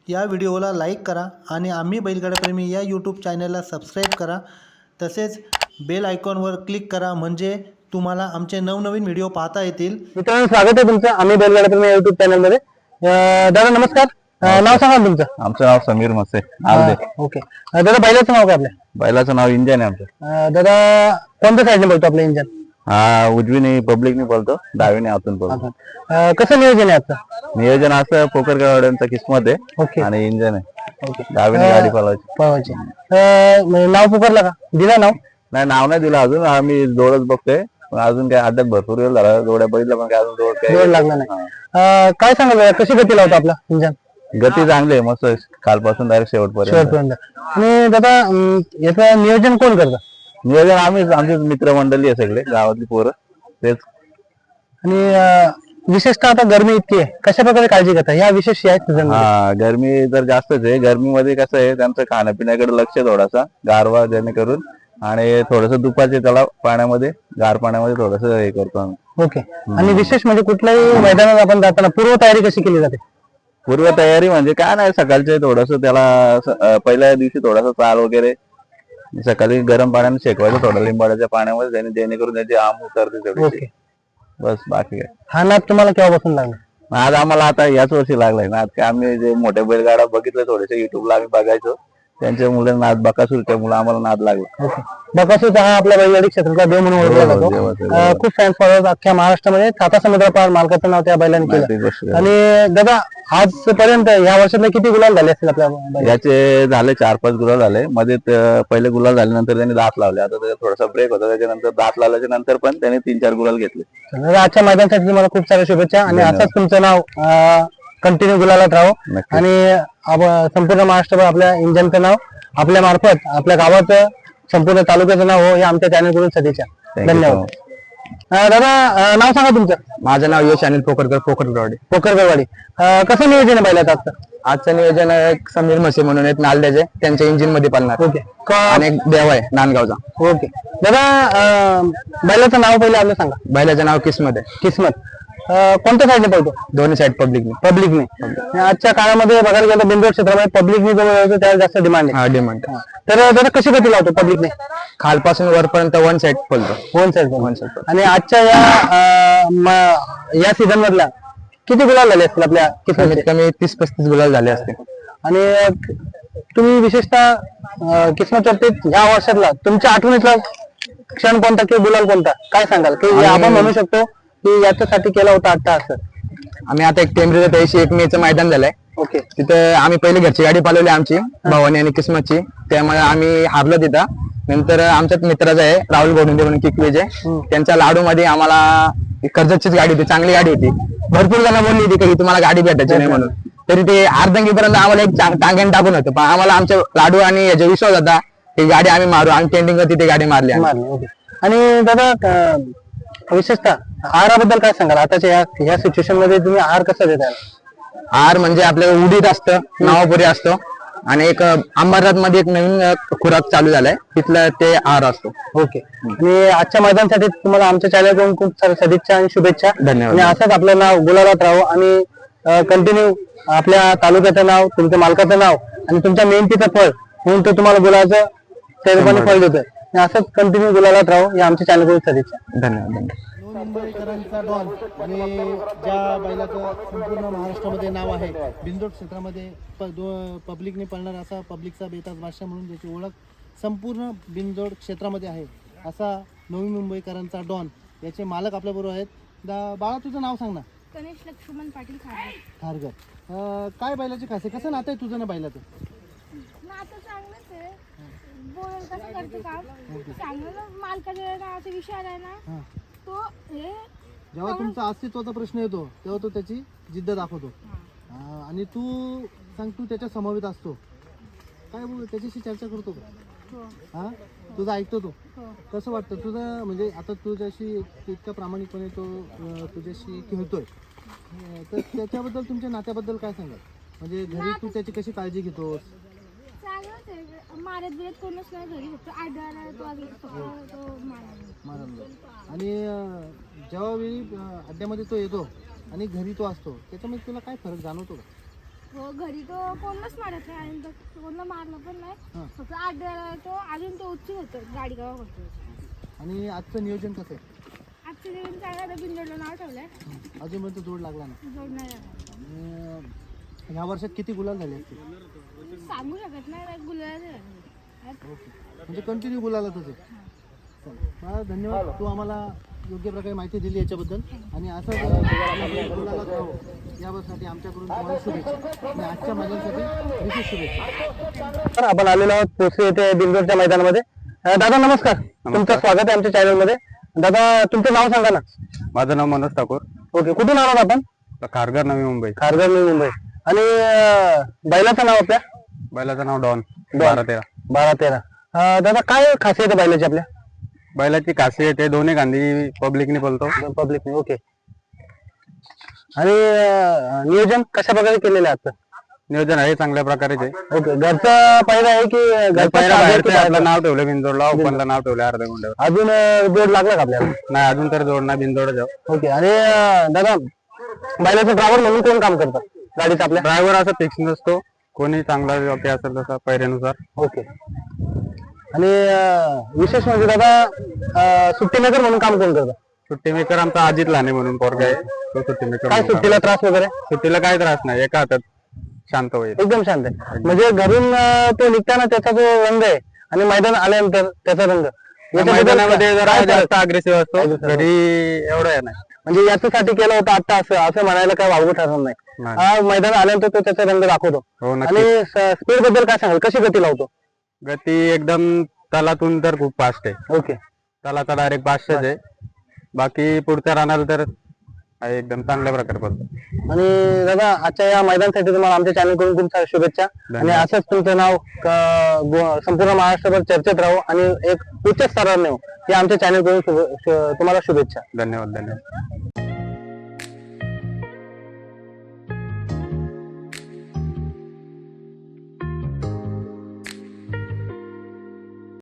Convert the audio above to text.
या व्हिडिओला लाईक करा आणि आम्ही बैलगाडाप्रेमी या यूट्यूब चॅनलला सबस्क्राईब करा. तसेच बेल आयकॉनवर क्लिक करा म्हणजे तुम्हाला आमचे नवनवीन व्हिडिओ पाहता येतील. मित्रांनो, स्वागत आहे तुमचं आम्ही बैलगाडाप्रेमी यूट्यूब चॅनलमध्ये. दादा नमस्कार. नाव सांगा तुमचं. आमचं नाव समीर मसे आलदे. ओके दादा, बैलाचं नाव काय आपल्या? बैलाचं नाव इंजन आहे आमचं. दादा कोणत्या साईडने बोलतो आपलं इंजन? हा उजवीने पब्लिकने बोलतो, डावीने आतून बोलतो. कसं नियोजन आहे आजचं? नियोजन असं पोकरगावाड्यांचा किस्मत आहे आणि इंजन आहे. डावीने गाडी पळवायची. नाव पुकारला का? दिला नाव? नाही, नाव नाही दिलं अजून. आम्ही जोडच बघतोय, पण अजून काय अड्ड्यात भरपूर वेळ झाला. जोड्या बघितलं पण काय अजून जोड लागला नाही. काय सांगा, कशी गती लावतो आपला इंजन? गती चांगली आहे, मस्त कालपासून डायरेक्ट शेवटपर्यंत. आणि दादा याचं नियोजन कोण करतं? नियोजन आम्हीच, आमची मित्रमंडळी आहे सगळे गावातली पोरं तेच. आणि विशेषतः आता गरमी इतकी आहे, कशा प्रकारे काळजी घेता? ह्या विशेष हा, गरमी तर जास्तच आहे. गरमीमध्ये कसं आहे, त्यांचं खाण्यापिण्याकडे लक्ष थोडासा गारवा जेणेकरून, आणि थोडस दुपारचे त्याला पाण्यामध्ये, गार पाण्यामध्ये थोडस हे करतो आम्ही. ओके. आणि विशेष म्हणजे कुठल्याही मैदानात आपण जाताना पूर्व तयारी कशी केली जाते? पूर्व तयारी म्हणजे काय नाही, सकाळचे थोडस त्याला पहिल्या दिवशी थोडासा चाल वगैरे सकाळी गरम पाण्याने शेकवायचं थोडं लिंबाड्याच्या पाण्यामध्ये, जेणेकरून त्याची आम उतरते तेवढी. बस, बाकी काय. हा नाद तुम्हाला केव्हापासून लागला? आज आम्हाला आता याच वर्षी लागलाय ना. आज काय आम्ही जे मोठे बैलगाडा बघितले थोडेसे युट्यूबला आम्ही बघायचो, त्यांच्या मुलं नाद बकासूरच्या मुलं आम्हाला नाद लागला. बकासूर हा आपल्या बैलगाडी क्षेत्रातला देव म्हणून ओळखला जातो. खूप फॅन्स फॉलोअर्स अख्ख्या महाराष्ट्रामध्ये. साता समुद्र पार मालकाचं नाव त्या बैलाने केलं. आणि दादा आजपर्यंत या वर्षातले किती गुलाल झाले असतील आपल्या? याचे झाले 4-5 गुलाल झाले. मध्ये पहिले गुलाल झाल्यानंतर त्यांनी दात लावले. आता त्याचा थोडासा ब्रेक होता, त्याच्यानंतर दात लावल्याच्या नंतर पण त्यांनी 3-4 गुलाल घेतले. आजच्या मैदानासाठी तुम्हाला खूप साऱ्या शुभेच्छा आणि असंच तुमचं नाव कंटिन्यू गुलालात राहो. आणि संपूर्ण महाराष्ट्रभर आपल्या इंजनचं नाव, आपल्या मार्फत आपल्या गावाचं, संपूर्ण तालुक्याचं नाव हो, हे आमच्या चॅनलकडून सदिच्छा. धन्यवाद. दादा नाव सांगा तुमचं. माझं नाव यश अनिल पोकरकर, पोकरगरवाडी. कसं नियोजन आहे बैलाचं आजचं? आजचं नियोजन एक समीर म्हसे म्हणून आहेत नालद्याचे, त्यांच्या इंजिन मध्ये पालणार. ओके. आणि एक देव आहे नांदगावचा. ओके दादा, बैलाचं नाव पहिले आपलं सांगा. बैलाचं नाव किस्मत आहे. किस्मत कोणत्या साईडने पळतो? दोन्ही साईड पब्लिकने. आजच्या काळामध्ये बघायला गेलं बिंदोड क्षेत्रामध्ये पब्लिकने जो त्याला जास्त डिमांड आहे. डिमांड. तर दादा कशी गती लावतो पब्लिकने? खालपासून वरपर्यंत वन साईड पळतो. One side. आणि आजच्या या सीझन मधला किती गुलाल झाले असतील आपल्या कमीत कमी 30-35 गुलाल झाले असते. आणि तुम्ही विशेषतः किस्मत बाबतीत या वर्षातला तुमच्या आठवणीतला क्षण कोणता किंवा गुलाल कोणता, काय सांगाल? की आपण म्हणू शकतो की याच्यासाठी केला होता आता असं. आम्ही आता एक टेंबरीचं 23 मेचं मैदान झालंय. ओके. तिथं आम्ही पहिली घरची गाडी पालवली आमची भवानी आणि किस्मतची, त्यामुळे आम्ही हारलो तिथं. नंतर आमच्याच मित्राचं आहे राहुल गोडुंदे म्हणून किकवेजे, त्यांच्या लाडू मध्ये आम्हाला कर्जतचीच गाडी होती, चांगली गाडी होती. भरपूर जण बोलली होती की तुम्हाला गाडी भेटायची नाही म्हणून, तरी ते अर्धंगीपर्यंत आम्हाला एक टांग्याने टाकून होतं. पण आम्हाला आमच्या लाडू आणि याचा विश्वास होता ही गाडी आम्ही मारू, आणि टेंडिंग वरती ती गाडी मारली. आणि दादा विशेषतः आहाराबद्दल काय सांगाल? आताच्या या सिच्युएशन मध्ये तुम्ही आहार कसा देताल? आहार म्हणजे आपल्या उडीद असतं, नावापुरी असतो, आणि एक अंबरनाथ मध्ये एक नवीन खुराक चालू झालाय, तिथलं ते आहार असतो. ओके. आणि आजच्या मैदानासाठी तुम्हाला आमच्या चॅनलकडून खूप साऱ्या सदिच्छा आणि शुभेच्छा. धन्यवाद. आणि असंच आपलं नाव गुलालात राहो आणि कंटिन्यू आपल्या तालुक्याचं नाव, तुमच्या मालकाचं नाव आणि तुमच्या मेहनतीचं फळ म्हणून तो तुम्हाला गुलाचं त्याप्रमाणे फळ देतोय. असंच कंटिन्यू गुलालात राहो, या आमच्या चॅनलकडून सदिच्छा. धन्यवाद. मुंबईकरांचा डॉन आणि ज्या बैलाचं संपूर्ण महाराष्ट्रामध्ये नाव आहे, बिंदोड क्षेत्रामध्ये पब्लिकने पळणार असा पब्लिकचा बेताज बादशाह म्हणून ज्याची ओळख संपूर्ण बिंदोड क्षेत्रामध्ये आहे, असा नवी मुंबईकरांचा डॉन, याचे मालक आपल्याबरोबर आहेत. बाळा तुझं नाव सांग ना. गणेश लक्ष्मण पाटील खारघर. काय बैलाची खासियत, कसं नातं आहे तुझं ना बैलाचं? नातं चांगलंच आहे. बोल कसं करते काम चांगलं, मालकाच्या नावाचा विषय आलाय ना, तो हे जेव्हा तुमचा अस्तित्वाचा प्रश्न येतो तेव्हा तो त्याची जिद्द दाखवतो. आणि तू सांग, तू त्याच्या समवेत असतो काय, त्याच्याशी चर्चा करतो का? हा, तुझं ऐकतो तो? कसं वाटतं तुझं, म्हणजे आता तुझ्याशी इतका प्रामाणिकपणे तो तुझ्याशी खेळतोय, तर त्याच्याबद्दल, तुमच्या नात्याबद्दल काय सांगाल? म्हणजे घरी तू त्याची कशी काळजी घेतोस? चांगलंच आहे. मारत बिरत कोणच नाही घरी, फक्त आढळला तो मारायला. आणि जेव्हा वेळी अड्ड्यामध्ये तो येतो आणि घरी तो असतो, त्याच्यामध्ये तुला काय फरक जाणवतो का? हो घरी तो कोणलाच मारत नाही आणि कोणाला मारलं पण हा. नाही. फक्त आठ वेळा तो अजून तो उच्च होतो गाडी गावा करतो. आणि आजचं नियोजन कसं आहे? आजच्या दिवशी चांगला बिंदोडला नाव ठेवलंय. अजूनपर्यंत जोड लागला ना. जोडणार आणि ह्या वर्षात किती गुलाल झाले असतील? सांगू शकत नाही गुलाला. ओके, म्हणजे कंटिन्यू गुलाला तुझे. चल धन्यवाद, तू आम्हाला योग्य प्रकारे माहिती दिली याच्याबद्दल. आणि असं गुलालात राहो यासाठी आमच्याकडून तुम्हाला शुभेच्छा आणि आजच्या मैदानासाठी विशेष शुभेच्छा. तर आपण आलेलो आहोत पोसरी येथे बिंदोडच्या मैदानामध्ये. दादा नमस्कार, तुमचं स्वागत आहे आमच्या चॅनल मध्ये. दादा तुमचं नाव सांगा ना. माझं नाव मनोज ठाकूर, ओके, कुठून आलात आपण? खारघर, नवी मुंबई. खारघर, नवी मुंबई. आणि बैलाचं नाव आपल्या? बैलाचं नाव डॉन. 12-13. दादा काय खासियत आहे बैलाची आपल्या? बैलाची खासियत आहे दोन्ही गांधी पब्लिकने बोलतो. पब्लिक. ओके. आणि नियोजन कशा प्रकारे केलेलं आहे आजचं? नियोजन आहे चांगल्या प्रकारेच आहे. ओके, घरचा पहिला आहे की बाहेरचं नाव ठेवलं बिंदोडला, ओपनला नाव ठेवलं अर्ध्या गुंड्यावर. अजून जोड लागला का आपल्याला? नाही अजून तर जोड नाही, बिंदोड जाऊ. ओके. आणि दादा बैलाचं ड्रायव्हर म्हणून कोण काम करतं गाडीचं आपल्या? ड्रायव्हर असं फिक्स नसतो, कोणी चांगला जॉकी असेल तसा पैऱ्यानुसार. ओके. आणि विशेष म्हणजे दादा सुट्टी मेकर म्हणून काम कोण करतं? सुट्टी मेकर आमचा अजित लाने म्हणून पोरगा आहे, तो सुट्टी मेकर. काय सुट्टीला त्रास वगैरे? सुट्टीला काय त्रास नाही, एका हातात शांत होईल. एकदम शांत आहे. म्हणजे घरून तो निघताना त्याचा जो रंग आहे आणि मैदान आल्यानंतर त्याचा रंग मैदानामध्ये जरा जास्त अग्रेसिव्ह असतो, घरी एवढं आहे नाही. म्हणजे याच्यासाठी केलं होतं आता असं म्हणायला काय वावगं ठरणार नाही. हा मैदान आल्यानंतर तो त्याचा रंग दाखवतो. हो नक्की. आणि स्पीड बद्दल काय सांगाल, कशी गती लावतो? गती एकदम तलातून तर खूप फास्ट आहे. ओके. तलाचा डायरेक्ट 500 आहे. बाकी पुढच्या राहणार तर एकदम चांगल्या प्रकारे बोलतो. आणि दादा आजच्या या मैदानासाठी तुम्हाला आमच्या चॅनल कडून खूप साऱ्या शुभेच्छा. आणि असंच तुमचं नाव संपूर्ण महाराष्ट्रभर चर्चेत राहू आणि एक उच्च स्तरावर नेऊ, हे आमच्या चॅनल कडून तुम्हाला शुभेच्छा. धन्यवाद.